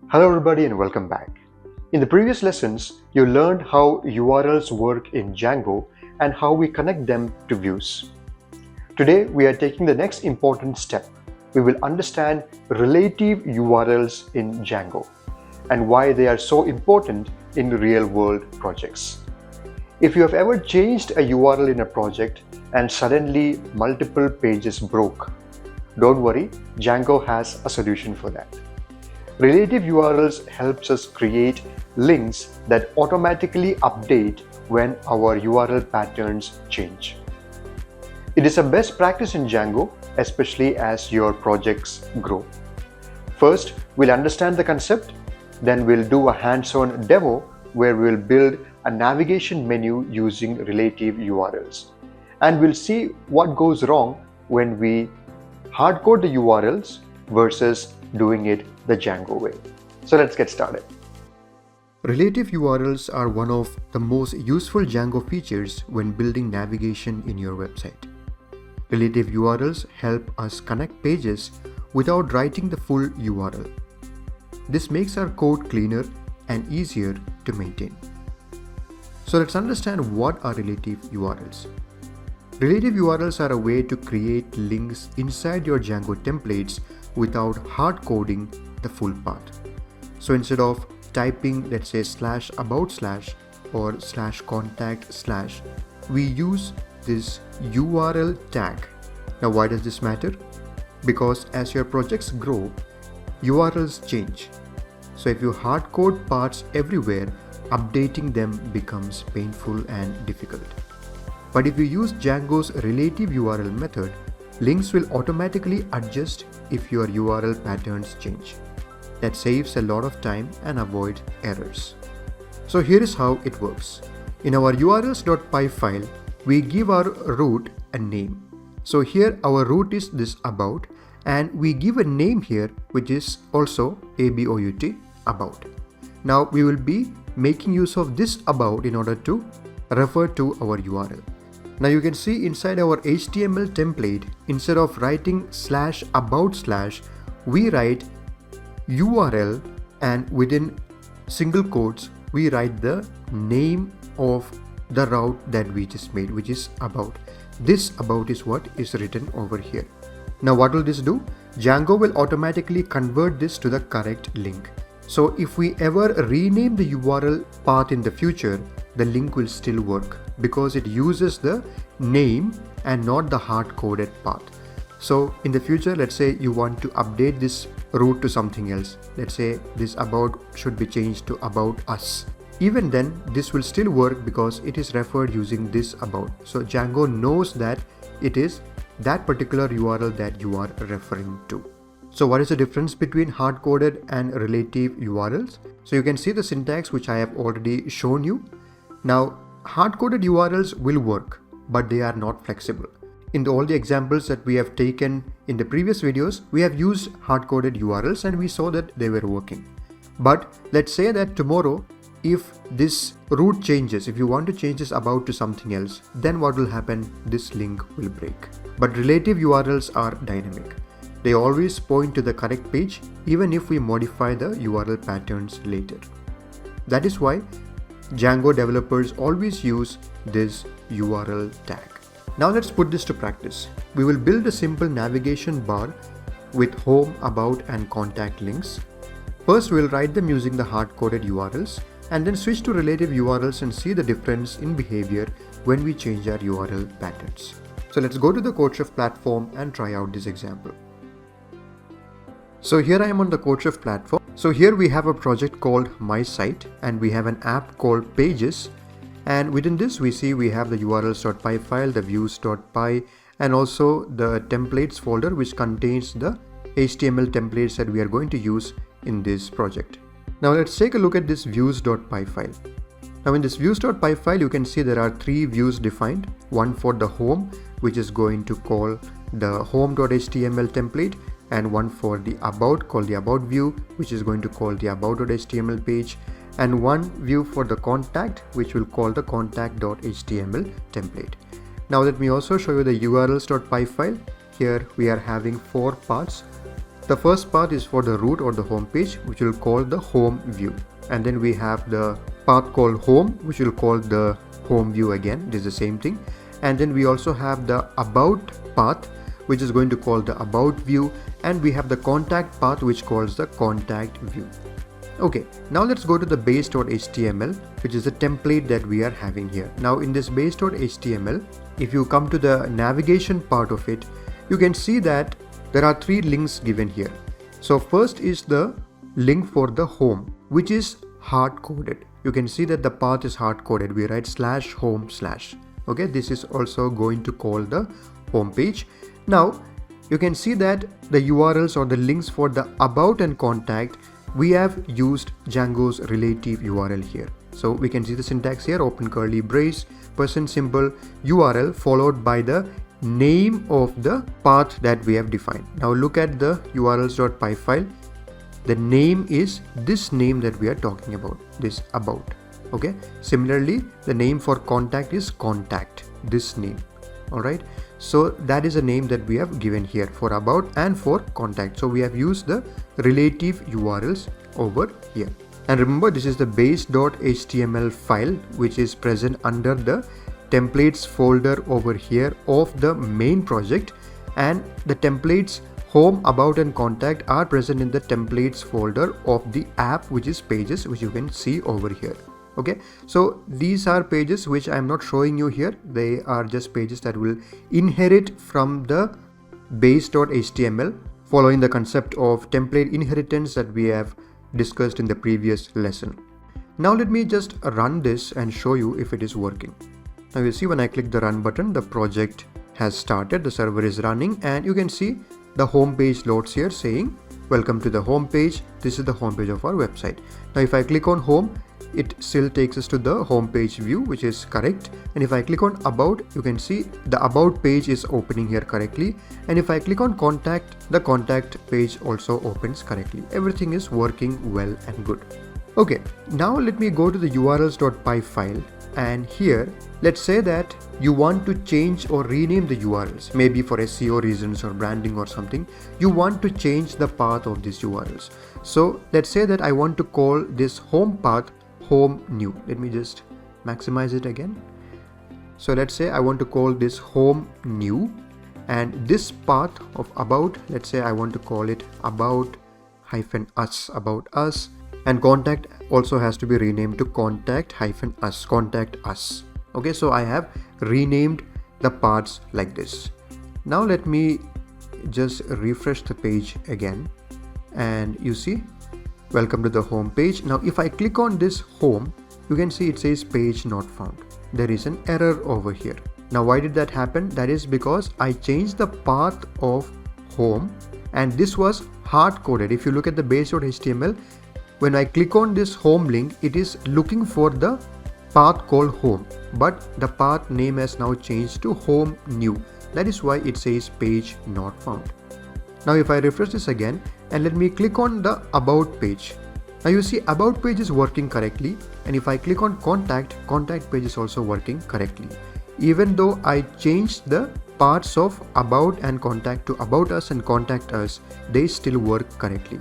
Hello everybody and welcome back. In the previous lessons, you learned how URLs work in Django and how we connect them to views. Today, we are taking the next important step. We will understand relative URLs in Django and why they are so important in real-world projects. If you have ever changed a URL in a project and suddenly multiple pages broke, don't worry, Django has a solution for that. Relative URLs helps us create links that automatically update when our URL patterns change. It is a best practice in Django, especially as your projects grow. First, we'll understand the concept, then we'll do a hands-on demo where we'll build a navigation menu using relative URLs. And we'll see what goes wrong when we hardcode the URLs versus doing it the Django way. So let's get started. Relative URLs are one of the most useful Django features when building navigation in your website. Relative URLs help us connect pages without writing the full URL. This makes our code cleaner and easier to maintain. So let's understand what are relative URLs. Relative URLs are a way to create links inside your Django templates without hard coding the full path. So instead of typing, let's say /about/ or /contact/, we use this URL tag. Now why does this matter? Because as your projects grow, URLs change. So if you hard code parts everywhere, updating them becomes painful and difficult. But if you use Django's relative URL method, links will automatically adjust if your URL patterns change. That saves a lot of time and avoids errors. So here is how it works. In our urls.py file, we give our root a name. So here our root is this about, and we give a name here which is also about, about. Now we will be making use of this about in order to refer to our URL. Now you can see inside our HTML template, instead of writing /about/, we write URL, and within single quotes, we write the name of the route that we just made, which is about. This about is what is written over here. Now what will this do? Django will automatically convert this to the correct link. So if we ever rename the URL path in the future, the link will still work because it uses the name and not the hard-coded path. So in the future, let's say you want to update this route to something else. Let's say this about should be changed to about us. Even then, this will still work because it is referred using this about. So Django knows that it is that particular URL that you are referring to. So what is the difference between hard-coded and relative URLs? So you can see the syntax which I have already shown you. Now, hard-coded URLs will work, but they are not flexible. In all the examples that we have taken in the previous videos, we have used hard-coded URLs and we saw that they were working. But let's say that tomorrow, if this route changes, if you want to change this about to something else, then what will happen? This link will break. But relative URLs are dynamic. They always point to the correct page, even if we modify the URL patterns later. That is why Django developers always use this URL tag. Now let's put this to practice. We will build a simple navigation bar with home, about, and contact links. First, we'll write them using the hard-coded URLs and then switch to relative URLs and see the difference in behavior when we change our URL patterns. So let's go to the CodeChef platform and try out this example. So here I am on the CodeChef platform. So here we have a project called My Site and we have an app called Pages. And within this we see we have the urls.py file, the views.py, and also the templates folder which contains the HTML templates that we are going to use in this project. Now let's take a look at this views.py file. Now in this views.py file you can see there are three views defined. One for the home, which is going to call the home.html template, and one for the about called the about view, which is going to call the about.html page, and one view for the contact which will call the contact.html template. Now let me also show you the urls.py file. Here we are having 4 paths. The first path is for the root or the home page, which we'll call the home view. And then we have the path called home, which we'll call the home view again. It is the same thing. And then we also have the about path, which is going to call the about view. And we have the contact path, which calls the contact view. Okay, now let's go to the base.html, which is the template that we are having here. Now in this base.html, if you come to the navigation part of it, you can see that there are 3 links given here. So first is the link for the home, which is hard coded. You can see that the path is hard coded. We write /home/. Okay, this is also going to call the home page. Now you can see that the URLs or the links for the about and contact, we have used Django's relative URL here. So we can see the syntax here, open curly brace, %, URL followed by the name of the path that we have defined. Now look at the urls.py file. The name is this name that we are talking about, this about. Okay, similarly the name for contact is contact, this name. Alright, so that is a name that we have given here for about and for contact. So we have used the relative URLs over here. And remember, this is the base.html file, which is present under the templates folder over here of the main project, and the templates home, about and contact are present in the templates folder of the app, which is pages, which you can see over here. Okay, so these are pages which I am not showing you here. They are just pages that will inherit from the base.html, following the concept of template inheritance that we have discussed in the previous lesson. Now let me just run this and show you if it is working. Now you see, when I click the run button, the project has started, the server is running, and you can see the home page loads here saying welcome to the home page. This is the home page of our website. Now if I click on home, it still takes us to the home page view, which is correct. And if I click on about, you can see the about page is opening here correctly. And if I click on contact, the contact page also opens correctly. Everything is working well and good. Okay, now let me go to the urls.py file, and here let's say that you want to change or rename the URLs, maybe for SEO reasons or branding or something. You want to change the path of these URLs. So let's say that I want to call this home path home new. Let me just maximize it again. So let's say I want to call this home new, and this path of about, let's say I want to call it about -us, about us, and contact also has to be renamed to contact-us, contact us. Okay, so I have renamed the paths like this. Now let me just refresh the page again, and you see, welcome to the home page. Now if I click on this home, you can see it says page not found. There is an error over here. Now why did that happen? That is because I changed the path of home, and this was hard coded. If you look at the base.html, when I click on this home link, it is looking for the path called home, but the path name has now changed to home new. That is why it says page not found. Now if I refresh this again, and let me click on the about page. Now you see about page is working correctly, and if I click on contact, contact page is also working correctly. Even though I changed the parts of about and contact to about us and contact us, they still work correctly.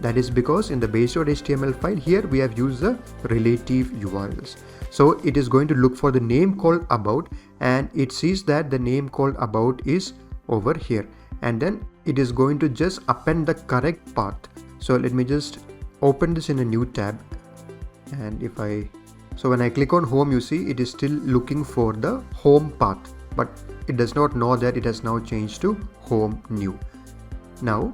That is because in the base.html file here we have used the relative URLs. So it is going to look for the name called about, and it sees that the name called about is over here, and then it is going to just append the correct path. So let me just open this in a new tab, and so when I click on home, you see it is still looking for the home path, but it does not know that it has now changed to home new. Now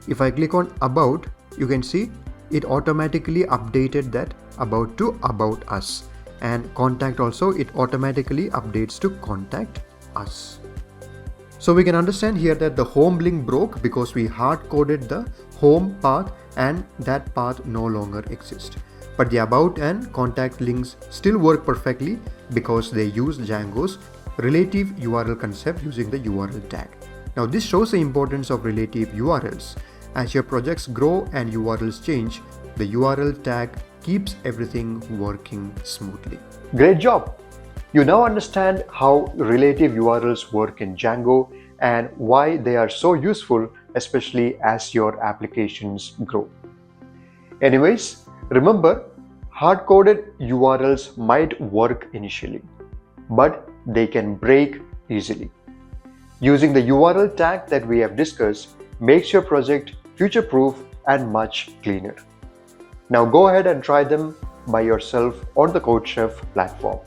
if I click on about, you can see it automatically updated that about to about us, and contact also, it automatically updates to contact us. So we can understand here that the home link broke because we hard coded the home path, and that path no longer exists. But the about and contact links still work perfectly because they use Django's relative URL concept using the URL tag. Now this shows the importance of relative URLs. As your projects grow and URLs change, the URL tag keeps everything working smoothly. Great job! You now understand how relative URLs work in Django and why they are so useful, especially as your applications grow. Anyways, remember, hard-coded URLs might work initially, but they can break easily. Using the URL tag that we have discussed makes your project future-proof and much cleaner. Now go ahead and try them by yourself on the CodeChef platform.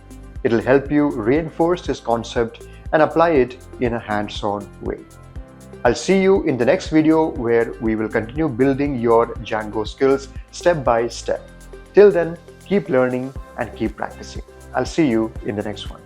It'll help you reinforce this concept and apply it in a hands-on way. I'll see you in the next video where we will continue building your Django skills step by step. Till then, keep learning and keep practicing. I'll see you in the next one.